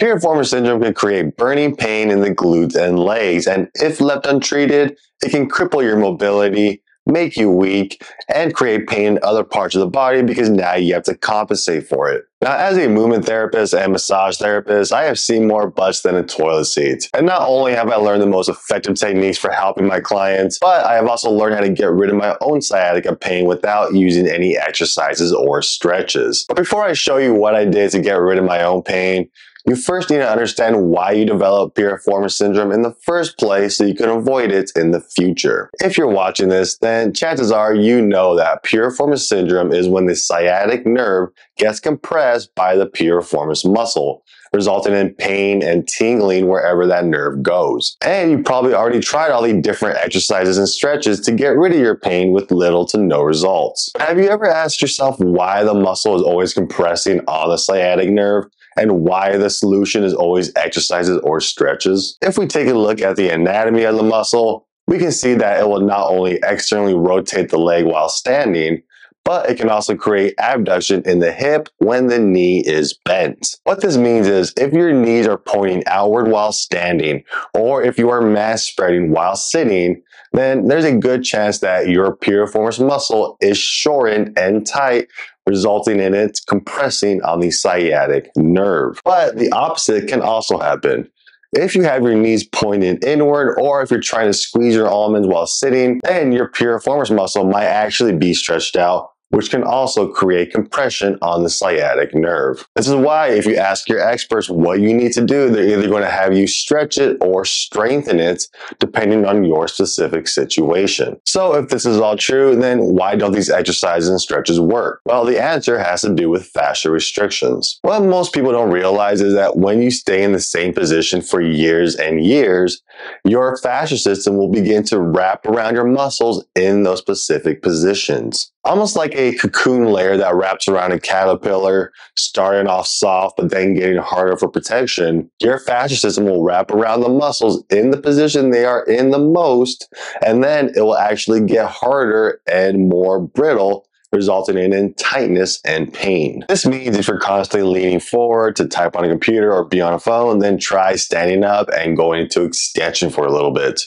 Piriformis syndrome can create burning pain in the glutes and legs, and if left untreated, it can cripple your mobility, make you weak, and create pain in other parts of the body because now you have to compensate for it. Now, as a movement therapist and massage therapist, I have seen more butts than a toilet seat. And not only have I learned the most effective techniques for helping my clients, but I have also learned how to get rid of my own sciatica pain without using any exercises or stretches. But before I show you what I did to get rid of my own pain, you first need to understand why you developed piriformis syndrome in the first place so you can avoid it in the future. If you're watching this, then chances are you know that piriformis syndrome is when the sciatic nerve gets compressed by the piriformis muscle, resulting in pain and tingling wherever that nerve goes. And you probably already tried all the different exercises and stretches to get rid of your pain with little to no results. Have you ever asked yourself why the muscle is always compressing on the sciatic nerve? And why the solution is always exercises or stretches? If we take a look at the anatomy of the muscle, we can see that it will not only externally rotate the leg while standing, but it can also create abduction in the hip when the knee is bent. What this means is if your knees are pointing outward while standing, or if you are mass spreading while sitting, then there's a good chance that your piriformis muscle is shortened and tight, resulting in it compressing on the sciatic nerve. But the opposite can also happen. If you have your knees pointed inward, or if you're trying to squeeze your almonds while sitting, then your piriformis muscle might actually be stretched out, which can also create compression on the sciatic nerve. This is why if you ask your experts what you need to do, they're either going to have you stretch it or strengthen it, depending on your specific situation. So if this is all true, then why don't these exercises and stretches work? Well, the answer has to do with fascia restrictions. What most people don't realize is that when you stay in the same position for years and years, your fascia system will begin to wrap around your muscles in those specific positions. Almost like a cocoon layer that wraps around a caterpillar, starting off soft but then getting harder for protection, your fascia system will wrap around the muscles in the position they are in the most, and then it will actually get harder and more brittle, resulting in tightness and pain. This means if you're constantly leaning forward to type on a computer or be on a phone, then try standing up and going into extension for a little bit.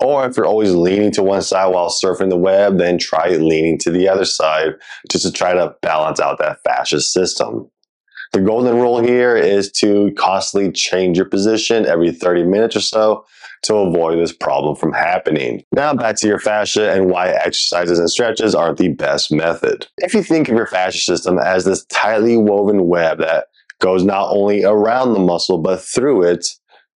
Or if you're always leaning to one side while surfing the web, then try leaning to the other side just to try to balance out that fascia system. The golden rule here is to constantly change your position every 30 minutes or so to avoid this problem from happening. Now back to your fascia and why exercises and stretches are the best method. If you think of your fascia system as this tightly woven web that goes not only around the muscle but through it,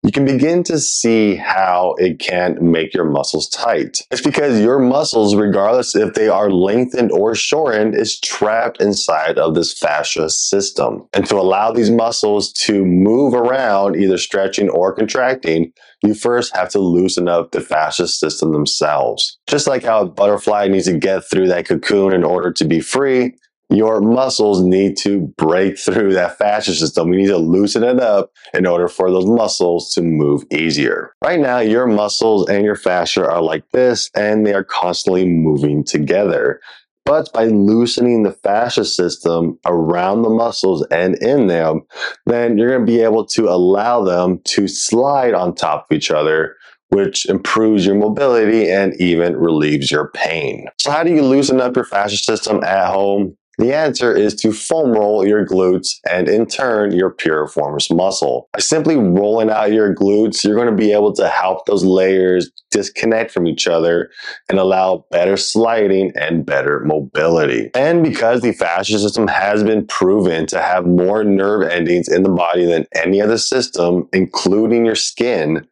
you can begin to see how it can make your muscles tight. It's because your muscles, regardless if they are lengthened or shortened, is trapped inside of this fascia system. And to allow these muscles to move around, either stretching or contracting, you first have to loosen up the fascia system themselves. Just like how a butterfly needs to get through that cocoon in order to be free, your muscles need to break through that fascia system. We need to loosen it up in order for those muscles to move easier. Right now, your muscles and your fascia are like this, and they are constantly moving together. But by loosening the fascia system around the muscles and in them, then you're going to be able to allow them to slide on top of each other, which improves your mobility and even relieves your pain. So how do you loosen up your fascia system at home? The answer is to foam roll your glutes and in turn your piriformis muscle. By simply rolling out your glutes, you're going to be able to help those layers disconnect from each other and allow better sliding and better mobility. And because the fascia system has been proven to have more nerve endings in the body than any other system, including your skin,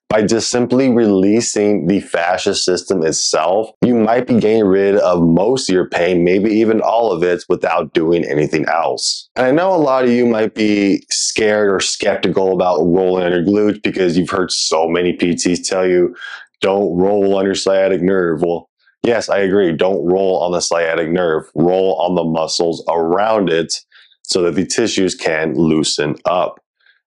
by just simply releasing the fascia system itself, you might be getting rid of most of your pain, maybe even all of it, without doing anything else. And I know a lot of you might be scared or skeptical about rolling on your glutes because you've heard so many PTs tell you, don't roll on your sciatic nerve. Well, yes, I agree. Don't roll on the sciatic nerve. Roll on the muscles around it so that the tissues can loosen up.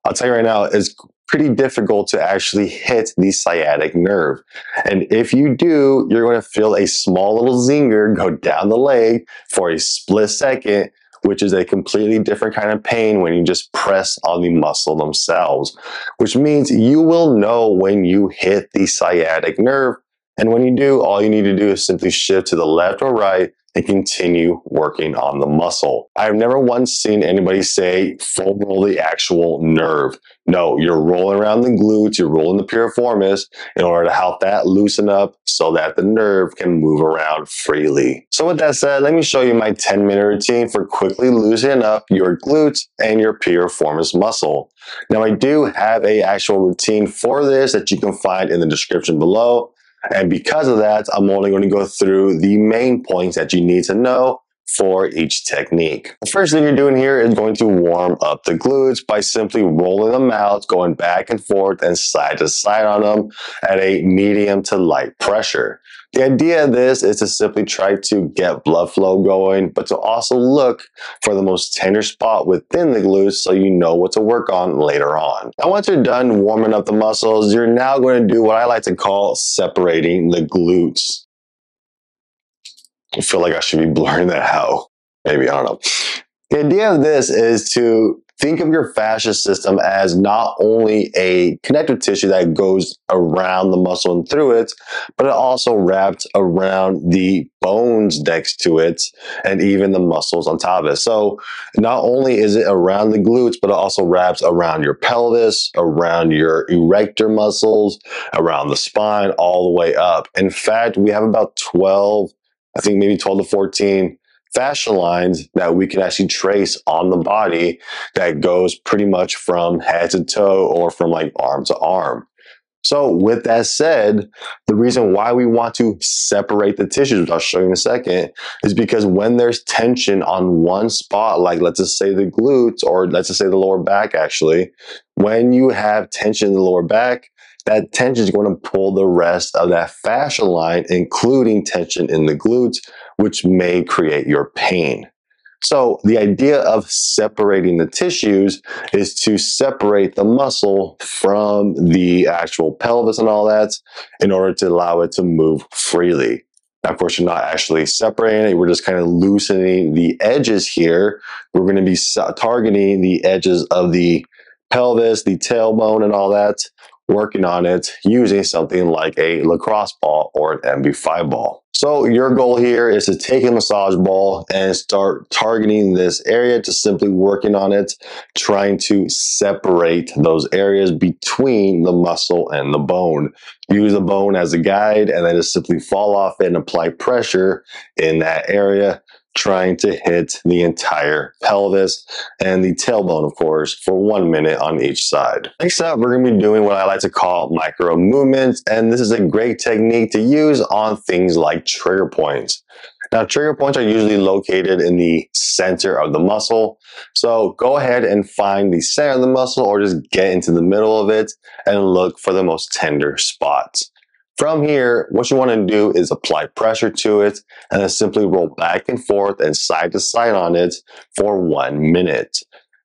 I'll tell you right now, it's pretty difficult to actually hit the sciatic nerve. And if you do, you're going to feel a small little zinger go down the leg for a split second, which is a completely different kind of pain when you just press on the muscle themselves, which means you will know when you hit the sciatic nerve. And when you do, all you need to do is simply shift to the left or right and continue working on the muscle. I've never once seen anybody say foam roll the actual nerve. No, you're rolling around the glutes, you're rolling the piriformis in order to help that loosen up so that the nerve can move around freely. So with that said, let me show you my 10-minute routine for quickly loosening up your glutes and your piriformis muscle. Now I do have an actual routine for this that you can find in the description below. And because of that, I'm only going to go through the main points that you need to know for each technique. The first thing you're doing here is going to warm up the glutes by simply rolling them out, going back and forth and side to side on them at a medium to light pressure. The idea of this is to simply try to get blood flow going, but to also look for the most tender spot within the glutes so you know what to work on later on. Now, once you're done warming up the muscles, you're now going to do what I like to call separating the glutes. I feel like I should be blurring that out. Maybe, I don't know. The idea of this is to think of your fascia system as not only a connective tissue that goes around the muscle and through it, but it also wraps around the bones next to it and even the muscles on top of it. So not only is it around the glutes, but it also wraps around your pelvis, around your erector muscles, around the spine, all the way up. In fact, we have about 12, I think maybe 12 to 14 fascia lines that we can actually trace on the body that goes pretty much from head to toe or from like arm to arm. So with that said, the reason why we want to separate the tissues, which I'll show you in a second, is because when there's tension on one spot, like let's just say the glutes, or let's just say the lower back actually, when you have tension in the lower back, that tension is going to pull the rest of that fascia line, including tension in the glutes, which may create your pain. So the idea of separating the tissues is to separate the muscle from the actual pelvis and all that in order to allow it to move freely. Now, of course, you're not actually separating it. We're just kind of loosening the edges here. We're going to be targeting the edges of the pelvis, the tailbone, and all that, working on it using something like a lacrosse ball or an MB5 ball. So your goal here is to take a massage ball and start targeting this area, to simply working on it, trying to separate those areas between the muscle and the bone. Use the bone as a guide and then just simply fall off it and apply pressure in that area, trying to hit the entire pelvis and the tailbone, of course, for 1 minute on each side. Next up, we're going to be doing what I like to call micro movements, and this is a great technique to use on things like trigger points. Now, trigger points are usually located in the center of the muscle, so go ahead and find the center of the muscle or just get into the middle of it and look for the most tender spots. From here, what you want to do is apply pressure to it and then simply roll back and forth and side to side on it for 1 minute.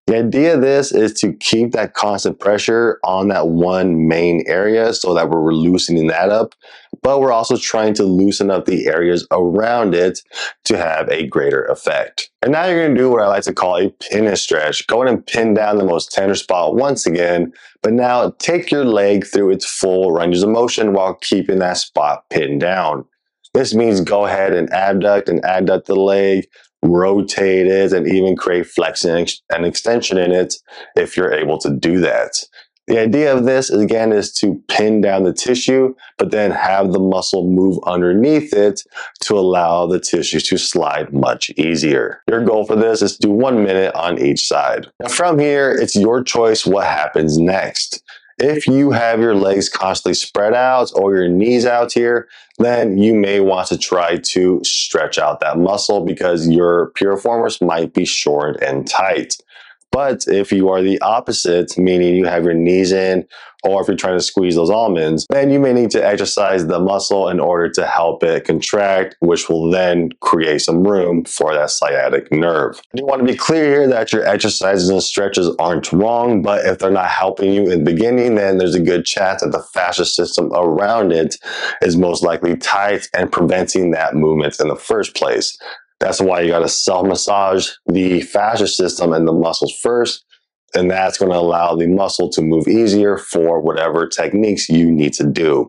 The idea of this is to keep that constant pressure on that one main area so that we're loosening that up, but we're also trying to loosen up the areas around it to have a greater effect. And now you're going to do what I like to call a pin and stretch. Go ahead and pin down the most tender spot once again, but now take your leg through its full ranges of motion while keeping that spot pinned down. This means go ahead and adduct the leg, rotate it, and even create flexion and extension in it if you're able to do that. The idea of this, again, is to pin down the tissue, but then have the muscle move underneath it to allow the tissue to slide much easier. Your goal for this is to do 1 minute on each side. Now from here, it's your choice what happens next. If you have your legs constantly spread out or your knees out here, then you may want to try to stretch out that muscle because your piriformis might be short and tight. But if you are the opposite, meaning you have your knees in, or if you're trying to squeeze those almonds, then you may need to exercise the muscle in order to help it contract, which will then create some room for that sciatic nerve. You want to be clear here that your exercises and stretches aren't wrong, but if they're not helping you in the beginning, then there's a good chance that the fascia system around it is most likely tight and preventing that movement in the first place. That's why you got to self-massage the fascia system and the muscles first. And that's going to allow the muscle to move easier for whatever techniques you need to do.